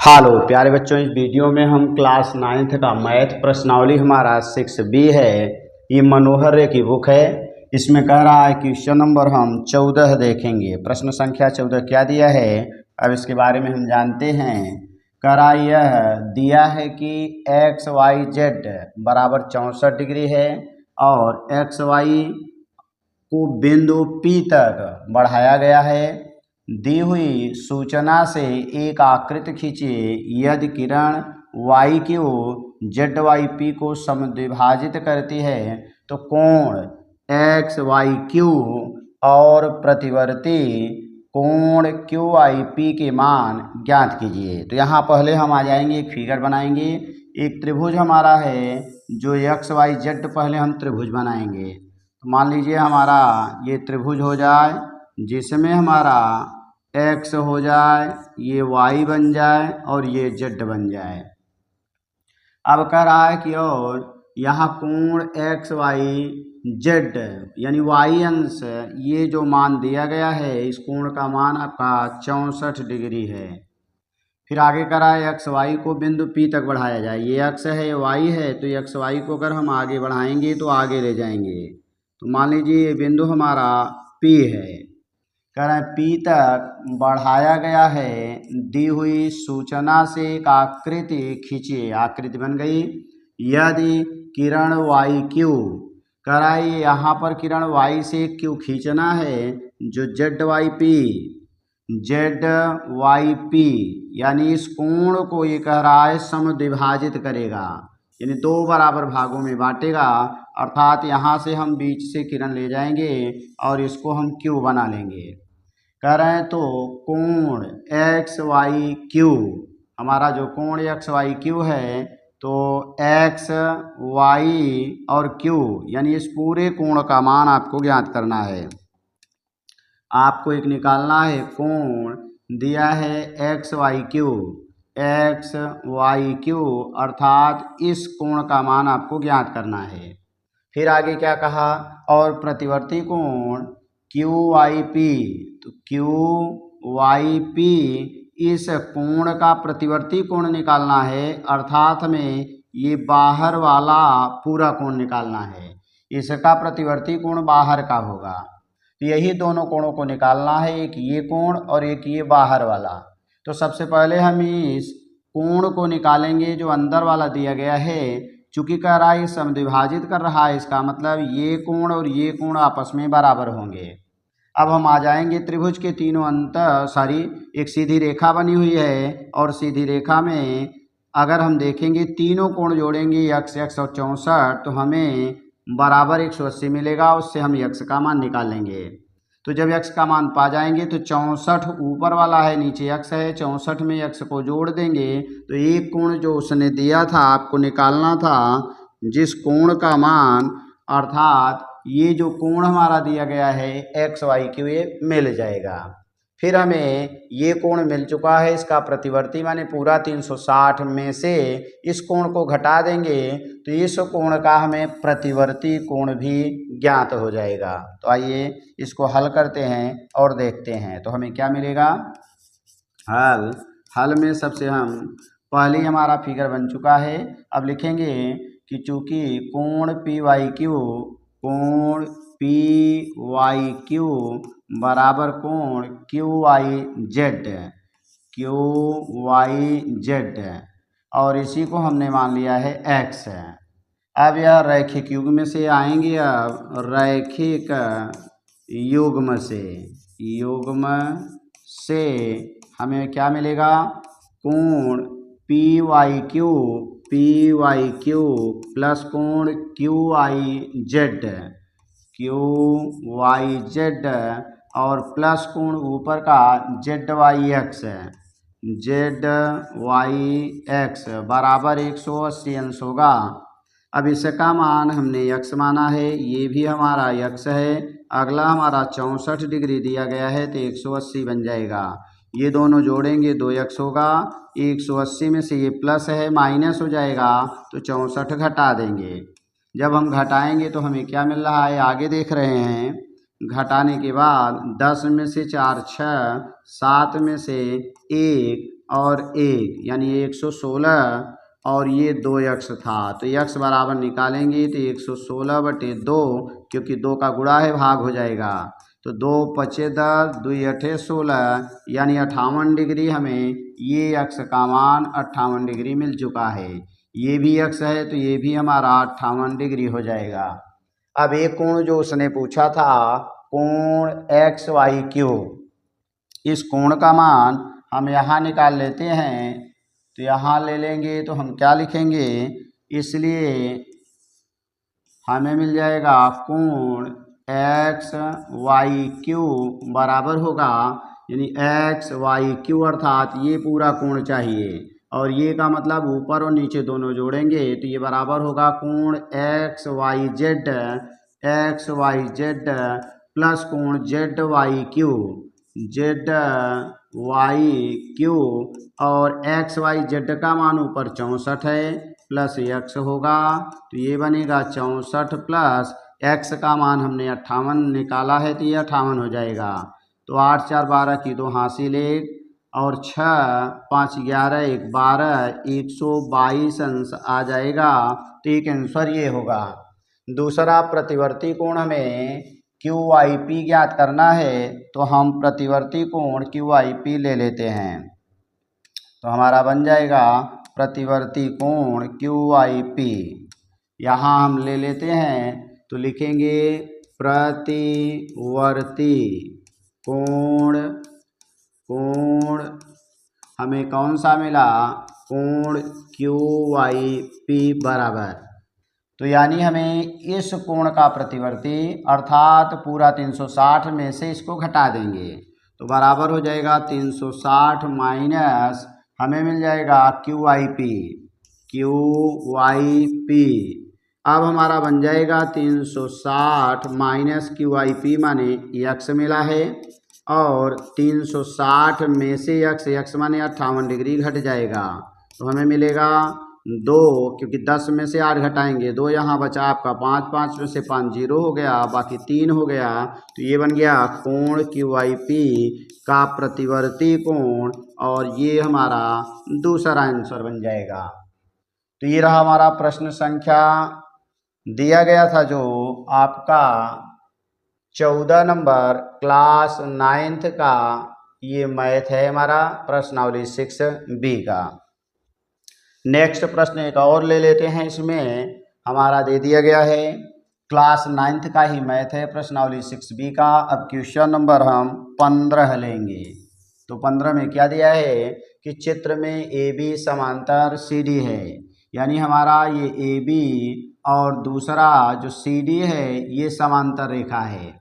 Hello प्यारे बच्चों, इस वीडियो में हम क्लास 9th का मैथ प्रश्नावली हमारा 6B है। ये मनोहर रे की बुक है। इसमें कह रहा है क्वेश्चन नंबर हम 14 देखेंगे। प्रश्न संख्या 14 क्या दिया है, अब इसके बारे में हम जानते हैं। कह रहा यह दिया है कि XYZ बराबर 64 डिग्री है और XY को बिंदु P तक बढ़ाया गया है। दी हुई सूचना से एक आकृति खींचिए। यदि किरण y क्यू ZYP को समद्विभाजित करती है तो कोण XYQ और प्रतिवर्ती कोण QIP के मान ज्ञात कीजिए। तो यहाँ पहले हम आ जाएंगे, एक फिगर बनाएंगे। एक त्रिभुज हमारा है जो XYZ, पहले हम त्रिभुज बनाएंगे। तो मान लीजिए हमारा ये त्रिभुज हो जाए जिसमें हमारा x हो जाए, ये y बन जाए और ये z बन जाए। अब कह रहा है कि और यहाँ कोण XYZ यानी y अंश, ये जो मान दिया गया है इस कोण का मान आपका 64 डिग्री है। फिर आगे कह रहा है XY को बिंदु P तक बढ़ाया जाए। ये x है, ये y है, तो XY को अगर हम आगे बढ़ाएंगे तो आगे ले जाएंगे। तो मान लीजिए ये बिंदु हमारा P है। कह रहे हैं P तक बढ़ाया गया है। दी हुई सूचना से एक आकृति खींचिए। आकृति बन गई। यदि किरण YQ, कह रहा है यहाँ पर किरण Y से Q खींचना है जो ZYP यानी इस कोण को ये कह रहा है समद्विभाजित करेगा, यानी दो बराबर भागों में बांटेगा। अर्थात यहाँ से हम बीच से किरण ले जाएंगे और इसको हम Q बना लेंगे। कह रहे हैं तो कोण XYQ, हमारा जो कोण XYQ है तो X, Y और Q यानी इस पूरे कोण का मान आपको ज्ञात करना है। आपको एक निकालना है कोण दिया है XYQ, अर्थात इस कोण का मान आपको ज्ञात करना है। फिर आगे क्या कहा, और प्रतिवर्ती कोण QYP, तो QYP इस कोण का प्रतिवर्ती कोण निकालना है। अर्थात हमें ये बाहर वाला पूरा कोण निकालना है। इसका प्रतिवर्ती कोण बाहर का होगा। तो यही दोनों कोणों को निकालना है, एक ये कोण और एक ये बाहर वाला। तो सबसे पहले हम इस कोण को निकालेंगे जो अंदर वाला दिया गया है। चूंकि कह रहा है समद्विभाजित कर रहा है, इसका मतलब ये कोण और ये कोण आपस में बराबर होंगे। अब हम आ जाएंगे त्रिभुज के तीनों एक सीधी रेखा बनी हुई है और सीधी रेखा में अगर हम देखेंगे तीनों कोण जोड़ेंगे x और 64, तो हमें बराबर 180 मिलेगा। उससे हम x का मान निकालेंगे। तो जब x का मान पा जाएंगे तो 64 ऊपर वाला है, नीचे x है, 64 में x को जोड़ देंगे तो एक कोण जो उसने दिया था आपको निकालना था, जिस कोण का मान, अर्थात ये जो कोण हमारा दिया गया है XYQ, ये मिल जाएगा। फिर हमें ये कोण मिल चुका है, इसका प्रतिवर्ती माने पूरा 360 में से इस कोण को घटा देंगे तो इस कोण का हमें प्रतिवर्ती कोण भी ज्ञात हो जाएगा। तो आइए इसको हल करते हैं और देखते हैं। तो हमें क्या मिलेगा, हल में सबसे हम पहले हमारा फिगर बन चुका है। अब लिखेंगे कि चूंकि कोण PYQ बराबर कोण QYZ और इसी को हमने मान लिया है x। अब यह रैखिक युग्म में से आएंगे। अब रैखिक युग्म से हमें क्या मिलेगा, कोण PYQ प्लस कोण QYZ और प्लस कोण ऊपर का ZYX बराबर 180 अंश होगा। अब इसका मान हमने x माना है, ये भी हमारा x है। अगला हमारा 64 डिग्री दिया गया है तो 180 बन जाएगा। ये दोनों जोड़ेंगे 2x होगा। 180 में से ये प्लस है माइनस हो जाएगा तो 64 घटा देंगे। जब हम घटाएंगे तो हमें क्या मिल रहा है, आगे देख रहे हैं। घटाने के बाद 10 में से 4 6, 7 में से 1, और 1 यानी 116 और ये 2x था, तो x बराबर निकालेंगे तो 116/2, क्योंकि 2 का गुणा है भाग हो जाएगा, तो 2 पचे 10, 2 अठे 16 यानी 58 डिग्री। हमें ये x का मान 58 डिग्री मिल चुका है। ये भी x है तो ये भी हमारा 58 डिग्री हो जाएगा। अब एक कोण जो उसने पूछा था, कोण XYQ, इस कोण का मान हम यहाँ निकाल लेते हैं, तो यहाँ ले लेंगे तो हम क्या लिखेंगे, इसलिए हमें मिल जाएगा कोण XYQ बराबर होगा, यानी XYQ अर्थात ये पूरा कोण चाहिए, और ये का मतलब ऊपर और नीचे दोनों जोड़ेंगे तो ये बराबर होगा कोण XYZ प्लस कोण ZYQ और XYZ का मान ऊपर 64 है प्लस x होगा, तो ये बनेगा 64 प्लस x का मान हमने 58 निकाला है तो ये 58 हो जाएगा। तो 8 4 12 की 2 हासिल 1 और 6 5 11 1 12, 122 अंश आ जाएगा। तो एक आंसर ये होगा। दूसरा, प्रतिवर्ती कोण हमें QYP ज्ञात करना है, तो हम प्रतिवर्ती कोण QYP ले लेते हैं, तो हमारा बन जाएगा प्रतिवर्ती कोण QYP। यहाँ हम ले लेते हैं तो लिखेंगे प्रतिवर्ती कोण हमें कौन सा मिला, कोण QYP बराबर, तो यानी हमें इस कोण का प्रतिवर्ती अर्थात पूरा 360 में से इसको घटा देंगे, तो बराबर हो जाएगा 360 माइनस हमें मिल जाएगा QYP। अब हमारा बन जाएगा 360 माइनस QYP माने x मिला है, और 360 में से x माने 58 डिग्री घट जाएगा, तो हमें मिलेगा 2, क्योंकि 10 में से 8 घटाएंगे, 2 यहाँ बचा आपका 5, 5 में से 5 0 हो गया, बाकी 3 हो गया, तो ये बन गया कोण QYP का प्रतिवर्ती कोण, और ये हमारा दूसरा आंसर बन जाएगा। तो ये रहा हमारा प्रश्न संख्या दिया गया था जो आपका 14 नंबर क्लास 9th का ये मैथ है हमारा प्रश्नावली 6B का। नेक्स्ट प्रश्न एक और ले लेते हैं, इसमें हमारा दे दिया गया है क्लास 9th का ही मैथ है प्रश्नावली 6B का। अब क्वेश्चन नंबर हम 15 लेंगे, तो 15 में क्या दिया है कि चित्र में AB समांतर CD है, यानी हमारा ये AB और दूसरा जो CD है ये समांतर रेखा है,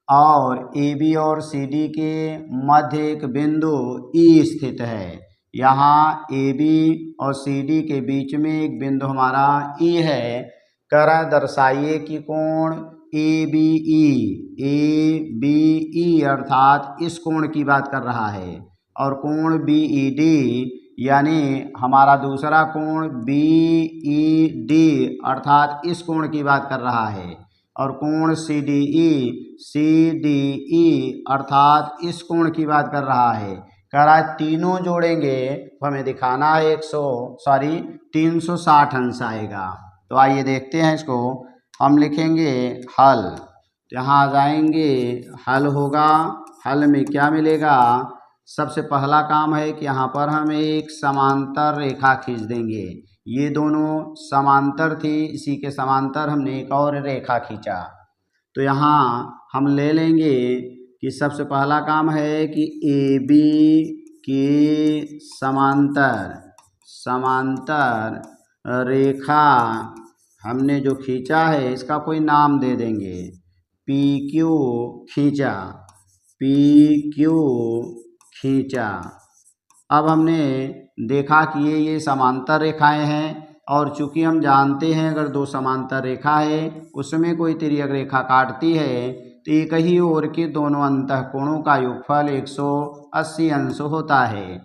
और AB और CD के मध्य एक बिंदु E स्थित है। यहाँ AB और CD के बीच में एक बिंदु हमारा E है। करें दर्शाइए कि कोण ABE अर्थात इस कोण की बात कर रहा है, और कोण BED यानी हमारा दूसरा कोण BED अर्थात इस कोण की बात कर रहा है, और कोण CDE अर्थात इस कोण की बात कर रहा है। कह रहा है तीनों जोड़ेंगे तो हमें दिखाना है 360 अंश आएगा। तो आइए देखते हैं इसको, हम लिखेंगे हल, तो यहाँ आ जाएंगे, हल होगा, हल में क्या मिलेगा, सबसे पहला काम है कि यहाँ पर हम एक समांतर रेखा खींच देंगे, ये दोनों समांतर थी, इसी के समांतर हमने एक और रेखा खींचा, तो यहाँ हम ले लेंगे कि सबसे पहला काम है कि AB के समांतर रेखा हमने जो खींचा है इसका कोई नाम दे देंगे, PQ खींचा। अब हमने देखा कि ये समांतर रेखाएं हैं, और चूंकि हम जानते हैं अगर दो समांतर रेखा है उसमें कोई तिर्यक रेखा काटती है तो एक ही ओर के दोनों अंतःकोणों का योगफल 180 अंश होता है।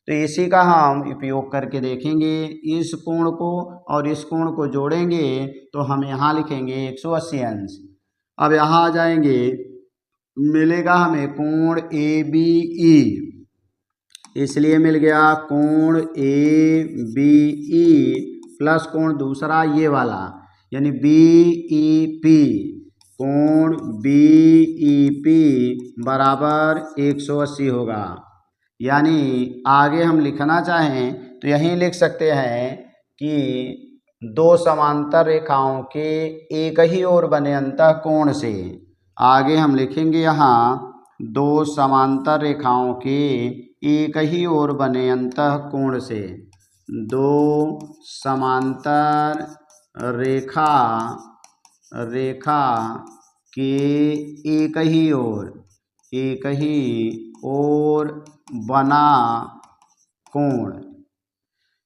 तो इसी का हम उपयोग करके देखेंगे, इस कोण को और इस कोण को जोड़ेंगे तो हम यहाँ लिखेंगे 180 अंश। अब यहाँ आ जाएंगे, मिलेगा हमें कोण ABE, इसलिए मिल गया कोण ए बी ई प्लस कोण दूसरा ये वाला यानी बी ई पी, कोण बी ई पी बराबर 180 होगा। यानी आगे हम लिखना चाहें तो यहीं लिख सकते हैं कि दो समांतर रेखाओं के एक ही ओर बने अंतः कोण से, आगे हम लिखेंगे यहाँ दो समांतर रेखाओं के एक ही ओर बने अंतः कोण से, दो समांतर रेखा के एक ही ओर बना कोण,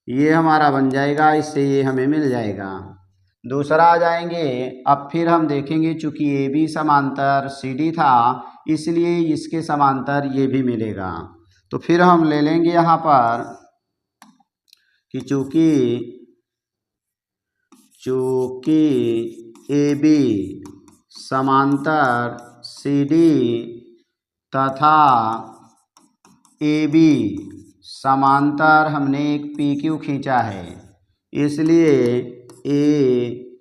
ये हमारा बन जाएगा। इससे ये हमें मिल जाएगा। दूसरा आ जाएंगे, अब फिर हम देखेंगे चूंकि ए बी समांतर सी डी था इसलिए इसके समांतर ये भी मिलेगा। तो फिर हम ले लेंगे यहाँ पर कि चूंकि ए बी समांतर सी डी तथा ए बी समांतर हमने एक पी क्यू खींचा है, इसलिए ए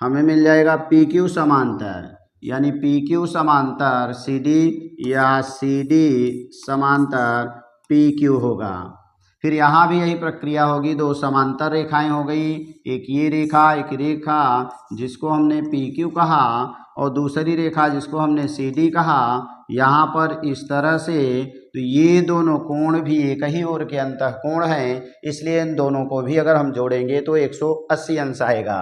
हमें मिल जाएगा पी क्यू समांतर, यानी पी क्यू समांतर सी डी या सी डी समांतर पी क्यू होगा। फिर यहाँ भी यही प्रक्रिया होगी, दो समांतर रेखाएं हो गई, एक ये रेखा एक रेखा जिसको हमने पी क्यू कहा और दूसरी रेखा जिसको हमने सी डी कहा। यहाँ पर इस तरह से तो ये दोनों कोण भी एक ही ओर के अंतः कोण हैं, इसलिए इन दोनों को भी अगर हम जोड़ेंगे तो 180 अंश आएगा।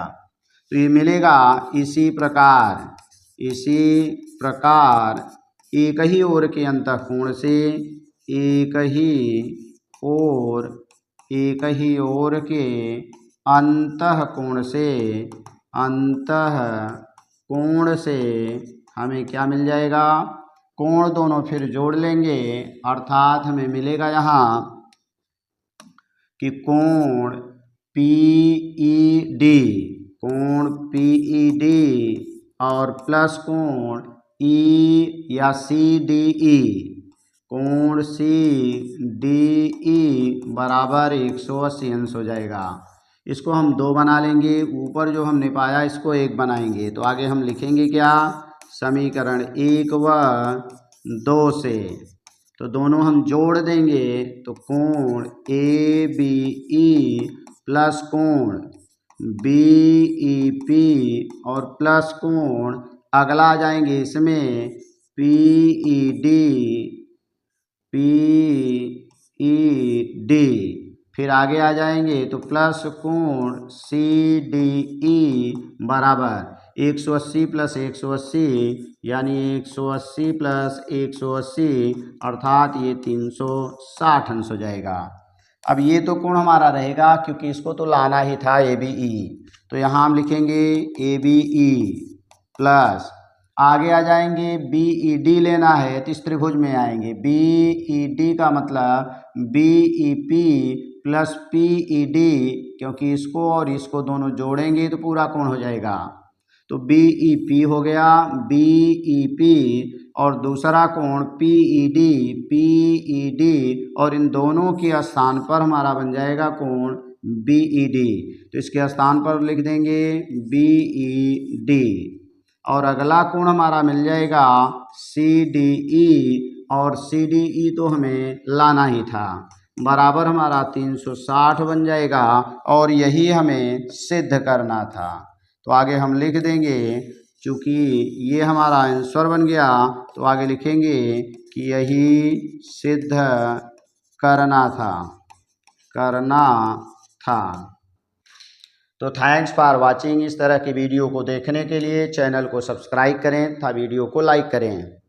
तो ये मिलेगा इसी प्रकार एक ही ओर के अंतः कोण से एक ही ओर के अंतः कोण से हमें क्या मिल जाएगा, कोण दोनों फिर जोड़ लेंगे, अर्थात हमें मिलेगा यहाँ कि कोण PED और प्लस कोण ई या CDE, कोण CDE बराबर 180 अंश हो जाएगा। इसको हम दो बना लेंगे, ऊपर जो हमने पाया इसको एक बनाएंगे। तो आगे हम लिखेंगे क्या, समीकरण 1 व 2 से तो दोनों हम जोड़ देंगे तो कोण ABE प्लस कोण BEP और प्लस कोण अगला आ जाएंगे इसमें PED, फिर आगे आ जाएंगे तो प्लस कोण CDE बराबर 180 प्लस 180 यानी 180 प्लस 180 अर्थात ये 360 अंश हो जाएगा। अब ये तो कोण हमारा रहेगा क्योंकि इसको तो लाना ही था ABE, तो यहाँ हम लिखेंगे ABE प्लस आगे आ जाएंगे BED लेना है तो इस त्रिभुज में आएंगे, BED का मतलब BEP प्लस PED, क्योंकि इसको और इसको दोनों जोड़ेंगे तो पूरा कोण हो जाएगा। तो BEP हो गया, BEP और दूसरा कोण PED और इन दोनों के स्थान पर हमारा बन जाएगा कोण BED, तो इसके स्थान पर लिख देंगे BED और अगला कोण हमारा मिल जाएगा CDE और CDE तो हमें लाना ही था, बराबर हमारा 360 बन जाएगा और यही हमें सिद्ध करना था। तो आगे हम लिख देंगे, चूँकि ये हमारा आंसर बन गया तो आगे लिखेंगे कि यही सिद्ध करना था। तो थैंक्स फॉर वाचिंग। इस तरह की वीडियो को देखने के लिए चैनल को सब्सक्राइब करें तथा वीडियो को लाइक करें।